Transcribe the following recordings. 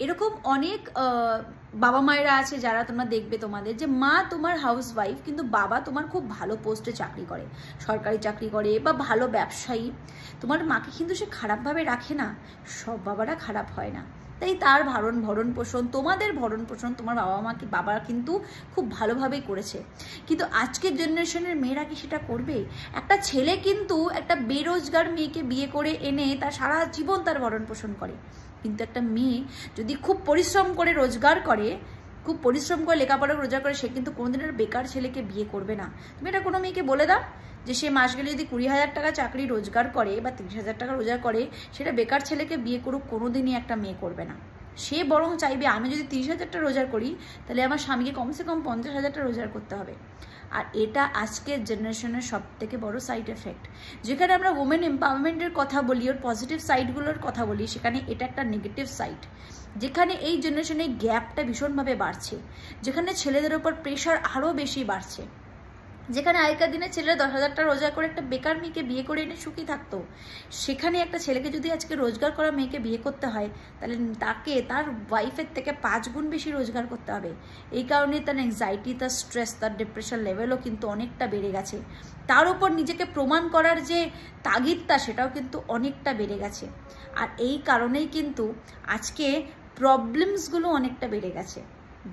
এরকম অনেক বাবা মায়েরা আছে যারা তোমরা দেখবে তোমাদের যে মা তোমার হাউস ওয়াইফ কিন্তু বাবা তোমার খুব ভালো পোস্টে চাকরি করে, সরকারি চাকরি করে বা ভালো ব্যবসায়ী। তোমার মাকে কিন্তু সে খারাপভাবে রাখে না, সব বাবারা খারাপ হয় না। তাই তার ভরণ পোষণ, তোমাদের ভরণ পোষণ তোমার বাবা কিন্তু খুব ভালোভাবেই করেছে। কিন্তু আজকের জেনারেশনের মেয়েরা কি সেটা করবে? একটা ছেলে কিন্তু একটা বেরোজগার মেয়েকে বিয়ে করে এনে তার সারা জীবন তার ভরণ পোষণ করে। কিন্তু একটা মেয়ে যদি খুব পরিশ্রম করে রোজগার করে, খুব পরিশ্রম করে লেখাপড়া রোজগার করে, সে কিন্তু কোনোদিনের বেকার ছেলেকে বিয়ে করবে না। তুমি এটা কোনো মেয়েকে বলে দাও যে সে মাস গেলে যদি 20,000 টাকা চাকরি রোজগার করে বা 30,000 টাকা রোজগার করে, সেটা বেকার ছেলেকে বিয়ে করুক, কোনোদিনই একটা মেয়ে করবে না। সে বরং চাইবে আমি যদি 30,000 টাকা রোজগার করি তাহলে আমার স্বামীকে কমসে কম 50,000 টাকা রোজগার করতে হবে। আর এটা আজকের জেনারেশনের সব থেকে বড় সাইড এফেক্ট। যেখানে আমরা ওমেন এম্পাওয়ারমেন্টের কথা বলি, ওর পজিটিভ সাইডগুলোর কথা বলি, সেখানে এটা একটা নেগেটিভ সাইড। যেখানে এই জেনারেশনের গ্যাপটা ভীষণভাবে বাড়ছে, যেখানে ছেলেদের ওপর প্রেশার আরও বেশি বাড়ছে। যেখানে আগেকার দিনে ছেলেরা 10,000 টাকা রোজগার করে একটা বেকার মেয়েকে বিয়ে করে এনে সুখী থাকতো, সেখানে একটা ছেলেকে যদি আজকে রোজগার করা মেয়েকে বিয়ে করতে হয় তাহলে তাকে তার ওয়াইফের থেকে 5 গুণ বেশি রোজগার করতে হবে। এই কারণে তার অ্যাংজাইটি, তার স্ট্রেস, তার ডিপ্রেশন লেভেলও কিন্তু অনেকটা বেড়ে গেছে। তার উপর নিজেকে প্রমাণ করার যে তাগিদটা, সেটাও কিন্তু অনেকটা বেড়ে গেছে। আর এই কারণেই কিন্তু আজকে প্রবলেমসগুলো অনেকটা বেড়ে গেছে।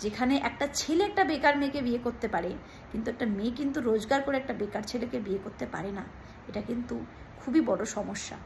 যেখানে একটা ছেলে একটা বেকার মেয়েকে বিয়ে করতে পারে, কিন্তু একটা মেয়ে কিন্তু রোজগার করে একটা বেকার ছেলেকে বিয়ে করতে পারে না। এটা কিন্তু খুবই বড় সমস্যা।